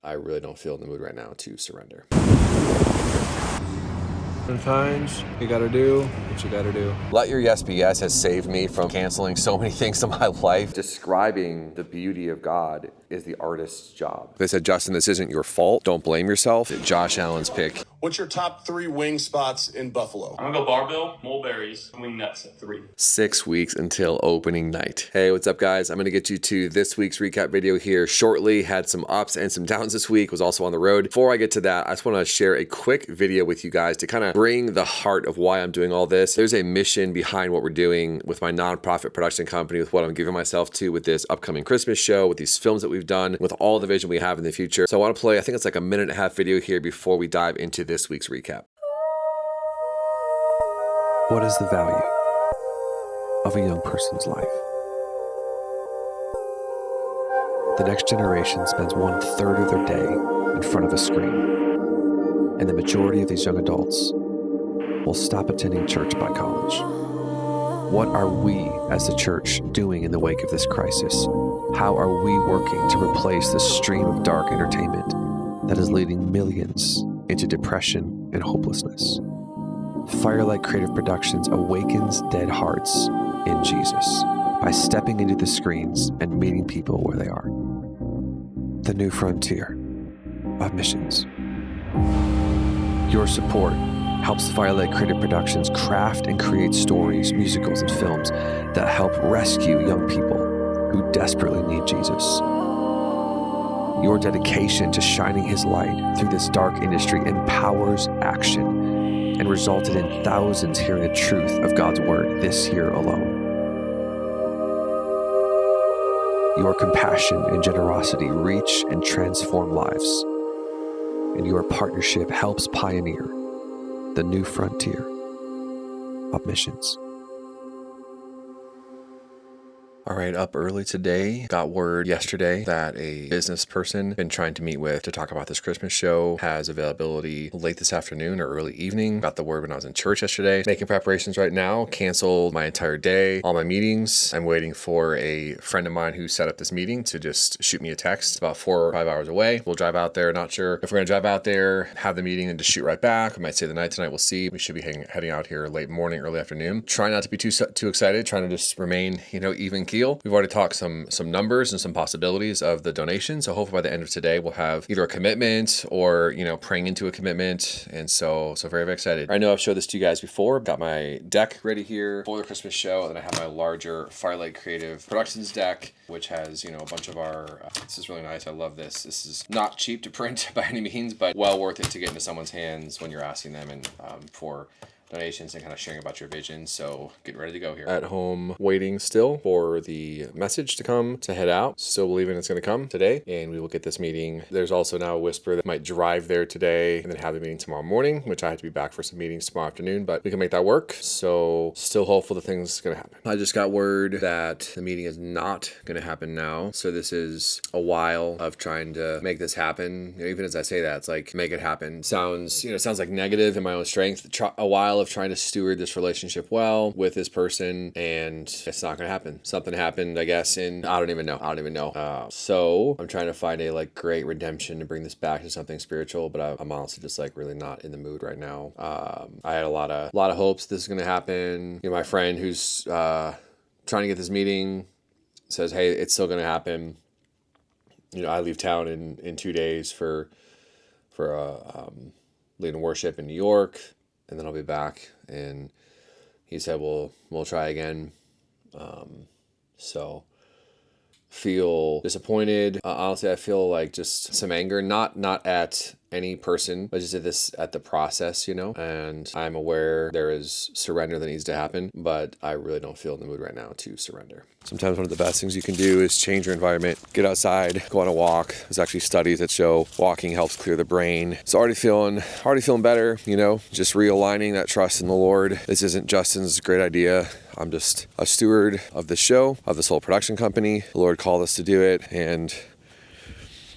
I really don't feel in the mood right now to surrender. Sometimes you gotta do what you gotta do. Let Your Yes Be Yes has saved me from canceling so many things in my life. Describing the beauty of God is the artist's job. They said, Justin, this isn't your fault. Don't blame yourself. Josh Allen's pick. What's your top 3 wing spots in Buffalo? I'm gonna go barbell, mulberries, and wing nuts at 3. 6 weeks until opening night. Hey, what's up, guys? I'm gonna get you to this week's recap video here shortly. Had some ups and some downs this week. Was also on the road. Before I get to that, I just want to share a quick video with you guys to kind of bring the heart of why I'm doing all this. There's a mission behind what we're doing with my nonprofit production company, with what I'm giving myself to with this upcoming Christmas show, with these films that we've done, with all the vision we have in the future. So I want to play, I think it's like a 1.5-minute video here before we dive into this week's recap. What is the value of a young person's life? The next generation spends 1/3 of their day in front of a screen, and the majority of these young adults will stop attending church by college. What are we as the church doing in the wake of this crisis? How are we working to replace the stream of dark entertainment that is leading millions into depression and hopelessness? Firelight Creative Productions awakens dead hearts in Jesus by stepping into the screens and meeting people where they are. The new frontier of missions. Your support helps Firelight Creative Productions craft and create stories, musicals, and films that help rescue young people who desperately need Jesus. Your dedication to shining His light through this dark industry empowers action and resulted in thousands hearing the truth of God's word this year alone. Your compassion and generosity reach and transform lives, and your partnership helps pioneer the new frontier of missions. All right, up early today. Got word yesterday that a business person been trying to meet with to talk about this Christmas show has availability late this afternoon or early evening. Got the word when I was in church yesterday. Making preparations right now. Canceled my entire day, all my meetings. I'm waiting for a friend of mine who set up this meeting to just shoot me a text. About 4 or 5 hours away. We'll drive out there. Not sure if we're gonna drive out there, have the meeting, and just shoot right back. We might stay the night tonight. We'll see. We should be heading out here late morning, early afternoon. Try not to be too excited. Trying to just remain, even keel. We've already talked some numbers and some possibilities of the donation. So hopefully by the end of today, we'll have either a commitment or, praying into a commitment. And so very, very excited. I know I've showed this to you guys before. Got my deck ready here for the Christmas show. And then I have my larger Firelight Creative Productions deck, which has, a bunch of our, this is really nice. I love this. This is not cheap to print by any means, but well worth it to get into someone's hands when you're asking them and for donations and kind of sharing about your vision. So getting ready to go here. At home, waiting still for the message to come to head out. Still believing it's going to come today, and we will get this meeting. There's also now a whisper that might drive there today and then have the meeting tomorrow morning, which I have to be back for some meetings tomorrow afternoon, but we can make that work. So still hopeful the thing's going to happen. I just got word that the meeting is not going to happen now. So this is a while of trying to make this happen. Even as I say that, it's like, make it happen. Sounds like negative in my own strength. A while of trying to steward this relationship well with this person, and it's not gonna happen. Something happened, I guess, and I don't even know. So I'm trying to find a great redemption to bring this back to something spiritual, but I'm honestly just really not in the mood right now. I had a lot of hopes this is gonna happen. My friend who's trying to get this meeting says, hey, it's still gonna happen. I leave town in 2 days for leading worship in New York, and then I'll be back. And he said, we'll try again. So feel disappointed. Honestly, I feel just some anger, not at any person, but just at the process, and I'm aware there is surrender that needs to happen, but I really don't feel in the mood right now to surrender. Sometimes one of the best things you can do is change your environment, get outside, go on a walk. There's actually studies that show walking helps clear the brain. It's already feeling better, just realigning that trust in the Lord. This isn't Justin's great idea. I'm just a steward of the show, of this whole production company. The Lord called us to do it, and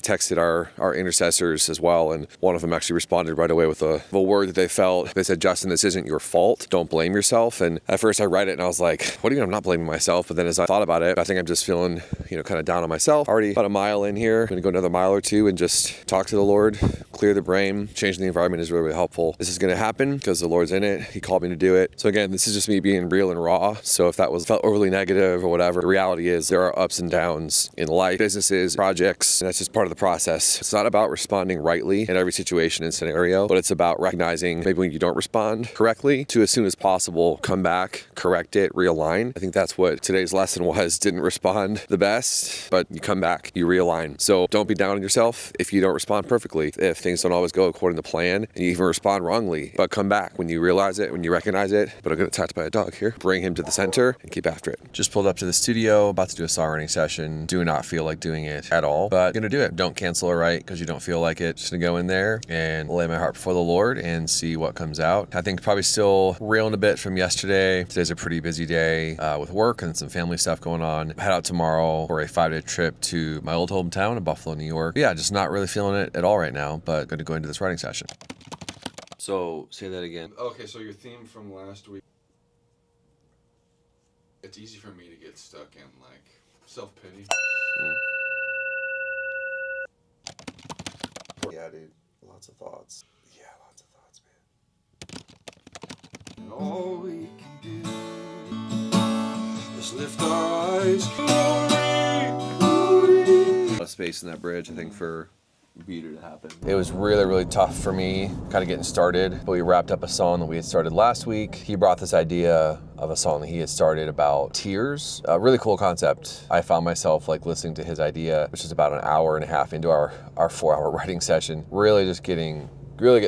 texted our intercessors as well, and one of them actually responded right away with a word that they felt. They said, Justin, this isn't your fault. Don't blame yourself. And at first I read it and I was like, what do you mean I'm not blaming myself? But then as I thought about it, I think I'm just feeling, kind of down on myself. Already about a mile in here. I'm going to go another mile or two and just talk to the Lord, clear the brain. Changing the environment is really, really helpful. This is going to happen because the Lord's in it. He called me to do it. So again, this is just me being real and raw. So if that felt overly negative or whatever, the reality is there are ups and downs in life, businesses, projects, and that's just part of the process. It's not about responding rightly in every situation and scenario, but it's about recognizing maybe when you don't respond correctly to, as soon as possible, come back, correct it, realign. I think that's what today's lesson was. Didn't respond the best, but you come back, you realign. So don't be down on yourself if you don't respond perfectly, if things don't always go according to plan, and you even respond wrongly, but come back when you realize it, when you recognize it. But I'm going to get attacked by a dog here. Bring him to the center and keep after it. Just pulled up to the studio, about to do a songwriting session. Do not feel like doing it at all, but going to do it. Don't cancel or write because you don't feel like it. Just going to go in there and lay my heart before the Lord and see what comes out. I think probably still reeling a bit from yesterday. Today's a pretty busy day with work and some family stuff going on. Head out tomorrow for a 5-day trip to my old hometown in Buffalo, New York. Yeah, just not really feeling it at all right now, but going to go into this writing session. So, say that again. Okay, so your theme from last week. It's easy for me to get stuck in, like, self-pity. Yeah, dude. Lots of thoughts. Yeah, lots of thoughts, man. And all we can do is lift our eyes. A lot of space in that bridge, I think, for beater to happen. It was really, really tough for me kind of getting started, but we wrapped up a song that we had started last week. He brought this idea of a song that he had started about tears. A really cool concept. I found myself like listening to his idea, which is about an hour and a half into our 4-hour writing session, really getting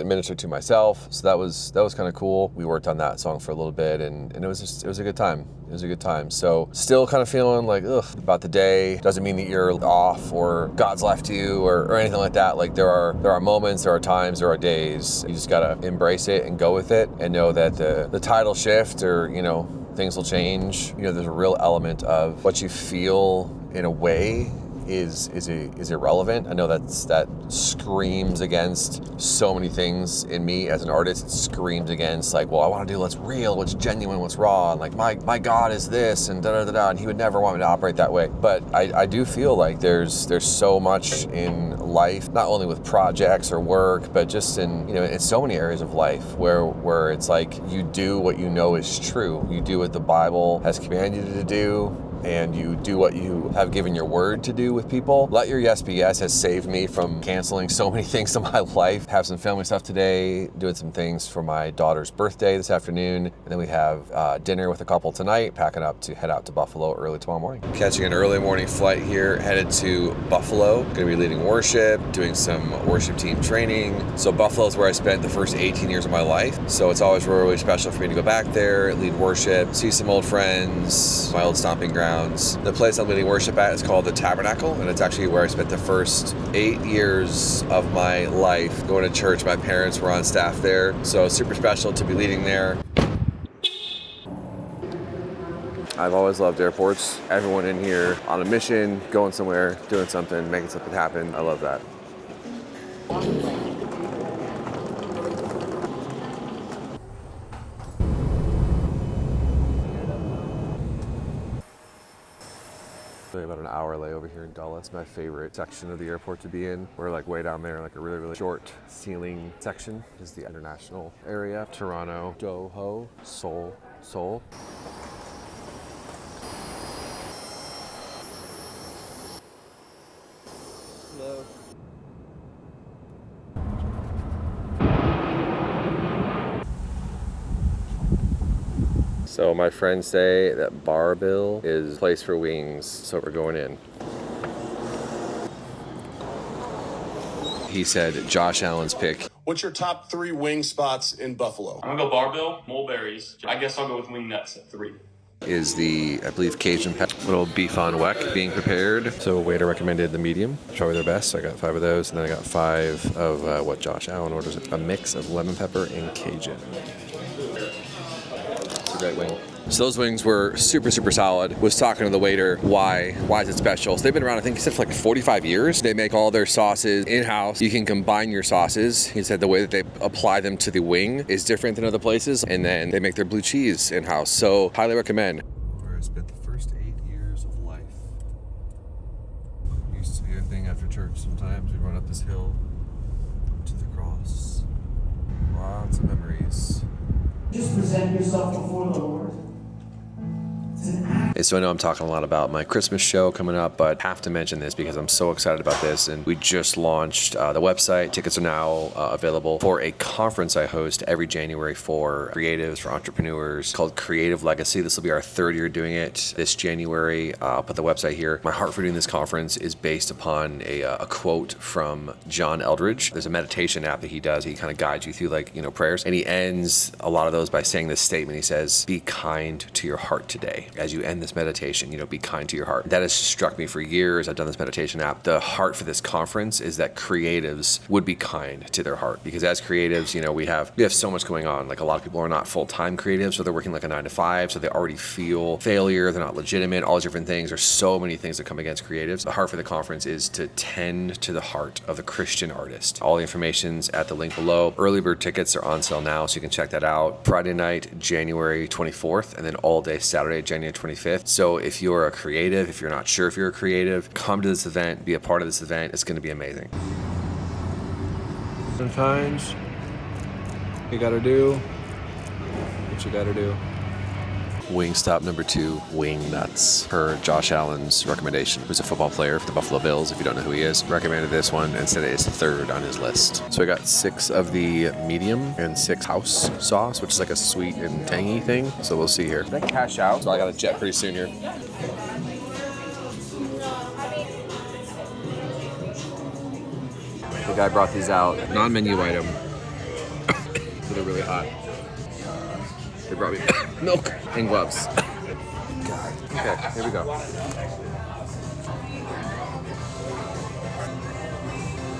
ministered to myself. So that was kind of cool. We worked on that song for a little bit, and it was a good time. It was a good time. So still kind of feeling like about the day. Doesn't mean that you're off or God's left you or anything like that. Like there are moments, there are times, there are days. You just gotta embrace it and go with it and know that the tide will shift or things will change. There's a real element of what you feel in a way is irrelevant. I know that screams against so many things in me as an artist. It screams against like, well, I want to do what's real, what's genuine, what's raw, and like my God is this and da-da-da-da, and he would never want me to operate that way. But I do feel like there's so much in life, not only with projects or work, but just in so many areas of life where it's like you do what you know is true. You do what the Bible has commanded you to do, and you do what you have given your word to do with people. Let your yes be yes has saved me from canceling so many things in my life. Have some family stuff today, doing some things for my daughter's birthday this afternoon, and then we have dinner with a couple tonight, packing up to head out to Buffalo early tomorrow morning. Catching an early morning flight here, headed to Buffalo. Gonna be leading worship, doing some worship team training. So Buffalo is where I spent the first 18 years of my life. So it's always really, really special for me to go back there, lead worship, see some old friends, my old stomping ground. The place I'm leading worship at is called the Tabernacle, and it's actually where I spent the first 8 years of my life going to church. My parents were on staff there, so super special to be leading there. I've always loved airports. Everyone in here on a mission, going somewhere, doing something, making something happen. I love that. About an hour layover here in Dulles. My favorite section of the airport to be in. We're like way down there, like a really, really short ceiling section. This is the international area. Toronto, Doho, Seoul. Hello. So my friends say that Barville is a place for wings, so we're going in. He said Josh Allen's pick. What's your top 3 wing spots in Buffalo? I'm gonna go Barbell, Mulberries. I guess I'll go with wing nuts at 3. Is the, I believe, Cajun little beef on weck being prepared. So waiter recommended the medium, probably their best. So I got 5 of those, and then I got 5 of what Josh Allen orders, a mix of lemon pepper and Cajun. It's a great wing. So those wings were super, super solid. Was talking to the waiter, why is it special? So they've been around, I think he said, for like 45 years. They make all their sauces in-house. You can combine your sauces. He said the way that they apply them to the wing is different than other places. And then they make their blue cheese in-house. So highly recommend. Where I spent the first 8 years of life. Used to be a thing after church sometimes. We'd run up this hill to the cross. Lots of memories. Just present yourself before the Lord. So I know I'm talking a lot about my Christmas show coming up, but have to mention this because I'm so excited about this. And we just launched the website. Tickets are now available for a conference I host every January for creatives, for entrepreneurs, called Creative Legacy. This will be our 3rd year doing it this January. I'll put the website here. My heart for doing this conference is based upon a quote from John Eldredge. There's a meditation app that he does. He kind of guides you through prayers. And he ends a lot of those by saying this statement. He says, "Be kind to your heart today." As you end this meditation, be kind to your heart. That has struck me for years. I've done this meditation app. The heart for this conference is that creatives would be kind to their heart, because as creatives, we have so much going on. Like, a lot of people are not full-time creatives, so they're working like a 9 to 5, so they already feel failure. They're not legitimate. All these different things. There's so many things that come against creatives. The heart for the conference is to tend to the heart of the Christian artist. All the information's at the link below. Early bird tickets are on sale now, so you can check that out. Friday night, January 24th, and then all day Saturday, January 25th. So if you're a creative, if you're not sure if you're a creative, come to this event, be a part of this event. It's going to be amazing. Sometimes you gotta do what you gotta do. Wing stop number 2, wing nuts, per Josh Allen's recommendation, who's a football player for the Buffalo Bills. If you don't know who he is, recommended this one and said it is 3rd on his list. So I got 6 of the medium and 6 house sauce, which is like a sweet and tangy thing. So we'll see here. Did I cash out? So I got a jet pretty soon here. The guy brought these out, non-menu item. So they're really hot. They brought me milk and gloves. God. Okay, here we go.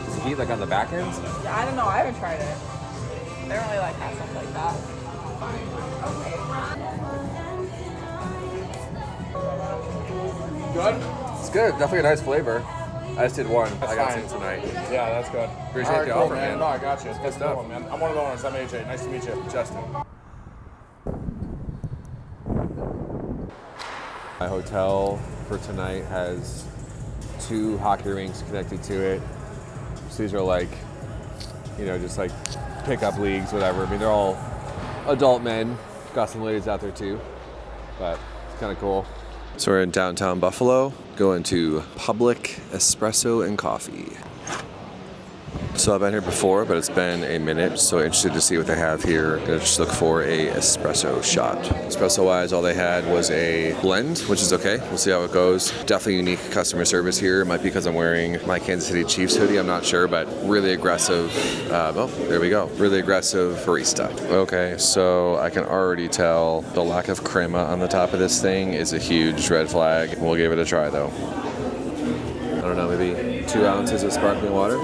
Is the heat like on the back ends? Yeah, I don't know. I haven't tried it. They don't really have stuff like that. Okay. Good? It's good. Definitely a nice flavor. I just did one. I got fine. some tonight. Yeah, that's good. Appreciate All right, the cool, offer, man. man. No, I got you. It's Good stuff. Cool, man. I'm one of the owners. I'm AJ. Nice to meet you, Justin. My hotel for tonight has 2 hockey rinks connected to it. So these are just like pickup leagues, whatever. I mean, they're all adult men. Got some ladies out there too, but it's kind of cool. So we're in downtown Buffalo, going to Public Espresso and Coffee. So I've been here before, but it's been a minute, so interested to see what they have here. Gonna just look for a espresso shot. Espresso-wise, all they had was a blend, which is okay. We'll see how it goes. Definitely unique customer service here. It might be because I'm wearing my Kansas City Chiefs hoodie, I'm not sure, but really aggressive. There we go. Really aggressive barista. Okay, so I can already tell the lack of crema on the top of this thing is a huge red flag. We'll give it a try, though. I don't know, maybe 2 ounces of sparkling water.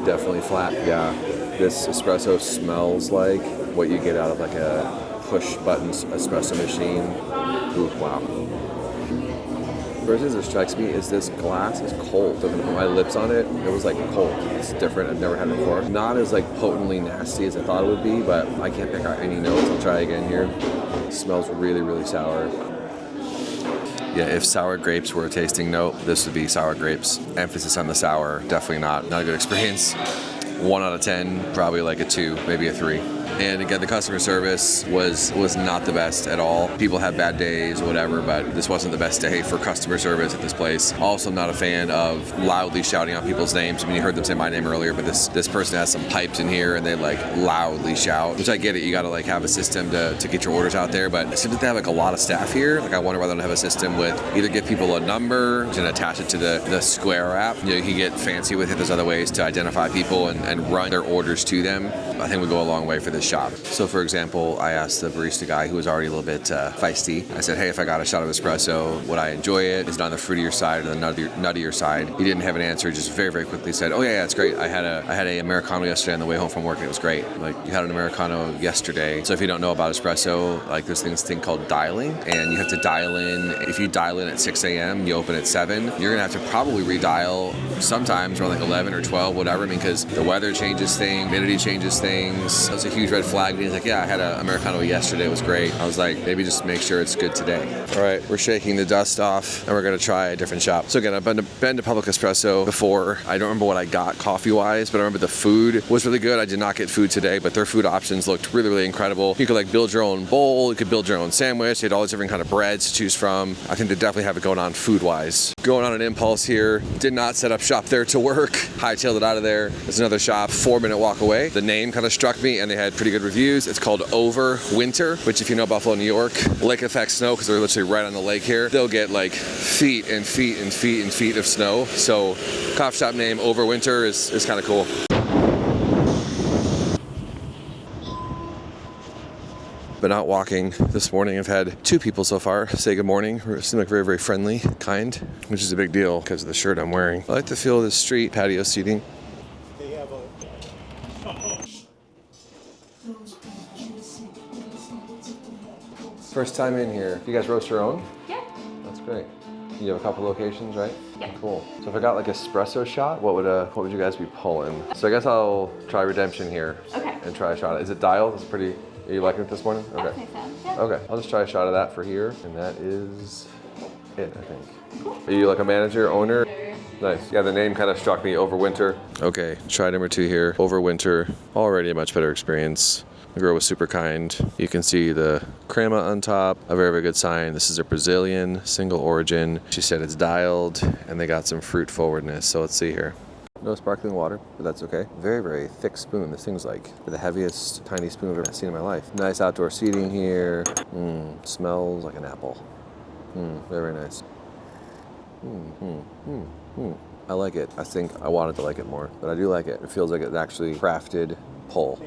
Definitely flat. Yeah, this espresso smells like what you get out of like a push button espresso machine. Ooh, wow. First thing that strikes me is this glass is cold. So when I put my lips on it, it was like cold. It's different. I've never had it before. Not as like potently nasty as I thought it would be, but I can't pick out any notes. I'll try again here. It smells really, really sour. Yeah, if sour grapes were a tasting note, this would be sour grapes. Emphasis on the sour, definitely not a good experience. 1 out of 10, probably like a 2, maybe a 3. And again, the customer service was not the best at all. People have bad days or whatever, but this wasn't the best day for customer service at this place. Also not a fan of loudly shouting out people's names. I mean, you heard them say my name earlier, but this person has some pipes in here and they loudly shout, which I get it. You got to have a system to get your orders out there, but it seems like they have a lot of staff here. I wonder why they don't have a system with either give people a number and attach it to the Square app. You can get fancy with it. There's other ways to identify people and run their orders to them. I think we go a long way for this the shop. So for example, I asked the barista guy who was already a little bit feisty. I said, hey, if I got a shot of espresso, would I enjoy it? Is it on the fruitier side or the nuttier side? He didn't have an answer, just very, very quickly said, oh yeah, it's great. I had a Americano yesterday on the way home from work and it was great. Like, you had an Americano yesterday. So if you don't know about espresso, like there's this thing called dialing, and you have to dial in. If you dial in at 6 a.m., you open at 7, you're gonna have to probably redial sometimes around like 11 or 12, whatever, because the weather changes things, humidity changes things. That's a huge red flag. And he's like, yeah, I had an Americano yesterday, it was great. I was like, maybe just make sure it's good today. All right, we're shaking the dust off and we're gonna try a different shop. So again, I've been to Public Espresso before. I don't remember what I got coffee-wise, but I remember the food was really good. I did not get food today, but their food options looked really, really incredible. You could like build your own bowl, you could build your own sandwich, you had all these different kind of breads to choose from. I think they definitely have it going on food-wise. Going on an impulse here, did not set up shop there to work. Hightailed it out of there. There's another shop 4-minute walk away. The name kind of struck me and they had pretty good reviews. It's called Overwinter, which if you know Buffalo, New York, lake effect snow, because they're literally right on the lake here, they'll get like feet and feet and feet and feet of snow. So coffee shop name Overwinter is kind of cool. Been out walking this morning. I've had 2 people so far say good morning. Seem like very, very friendly, kind, which is a big deal because of the shirt I'm wearing. I like the feel of the street patio seating. First time in here. You guys roast your own? Yeah. That's great. You have a couple locations, right? Yeah. Cool. So if I got like a espresso shot, what would you guys be pulling? So I guess I'll try Redemption here. Okay. And try a shot. Is it dialed? It's pretty. Are you liking it this morning? Okay. I think so. Yeah. Okay. I'll just try a shot of that for here, and that is it, I think. Cool. Are you like a manager, owner? Nice. Yeah, the name kind of struck me, Overwinter. Okay, try number 2 here. Overwinter. Already a much better experience. The girl was super kind. You can see the crema on top, a very, very good sign. This is a Brazilian, single origin. She said it's dialed, and they got some fruit forwardness. So let's see here. No sparkling water, but that's okay. Very, very thick spoon. This thing's like the heaviest, tiny spoon I've ever seen in my life. Nice outdoor seating here. Smells like an apple. Very, very nice. I like it. I think I wanted to like it more, but I do like it. It feels like it's actually crafted pull.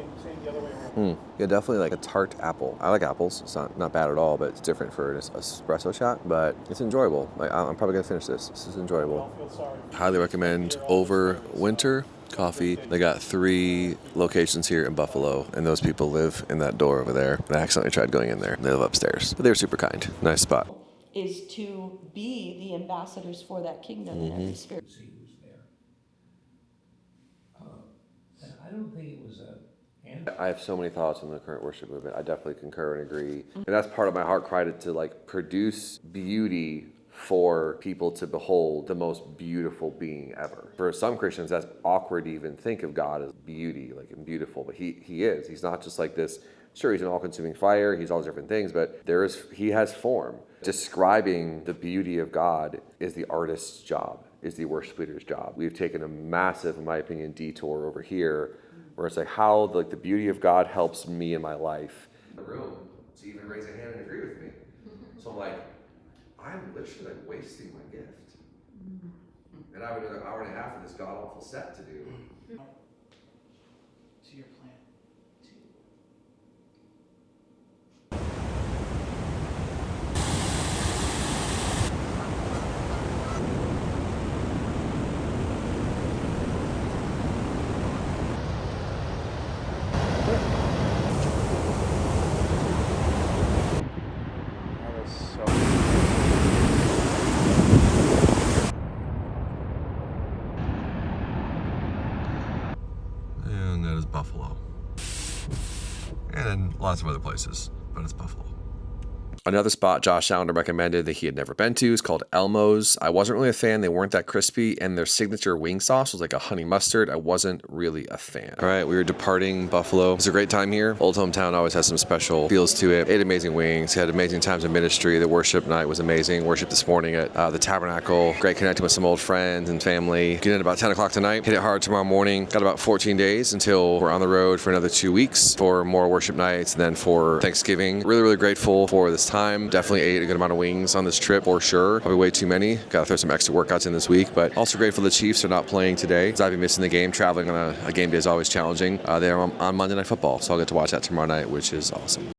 Yeah, definitely like a tart apple. I like apples. It's not bad at all, but it's different for an espresso shot, but it's enjoyable. Like, I'm probably gonna finish this. This is enjoyable. Highly recommend Overwinter coffee. They got 3 locations here in Buffalo, and those people live in that door over there. And I accidentally tried going in there. They live upstairs, but they were super kind. Nice spot. Is to be the ambassadors for that kingdom in every spirit. See who's there. And I don't think it was a. I have so many thoughts on the current worship movement. I definitely concur and agree. And that's part of my heart cry to like produce beauty for people to behold the most beautiful being ever. For some Christians, that's awkward to even think of God as beauty, like and beautiful, but he is. He's not just like this. Sure, he's an all-consuming fire. He's all these different things, but he has form. Describing the beauty of God is the artist's job, is the worship leader's job. We've taken a massive, in my opinion, detour over here where it's like how like the beauty of God helps me in my life. The room to even raise a hand and agree with me. So I'm like, I'm literally like wasting my gift. And I have another hour and a half of this god awful set to do. To your plan. And that is Buffalo. And lots of other places, but it's Buffalo. Another spot Josh Allender recommended that he had never been to is called Elmo's. I wasn't really a fan. They weren't that crispy, and their signature wing sauce was like a honey mustard. I wasn't really a fan. All right, we were departing Buffalo. It was a great time here. Old Hometown always has some special feels to it. Ate amazing wings, had amazing times in ministry. The worship night was amazing. Worship this morning at the Tabernacle. Great connecting with some old friends and family. Get in about 10 o'clock tonight. Hit it hard tomorrow morning. Got about 14 days until we're on the road for another 2 weeks for more worship nights and then for Thanksgiving. Really, really grateful for this time. Definitely ate a good amount of wings on this trip for sure. Probably way too many. Got to throw some extra workouts in this week, but also grateful the Chiefs are not playing today. I've been missing the game. Traveling on a game day is always challenging. They're on Monday Night Football, so I'll get to watch that tomorrow night, which is awesome.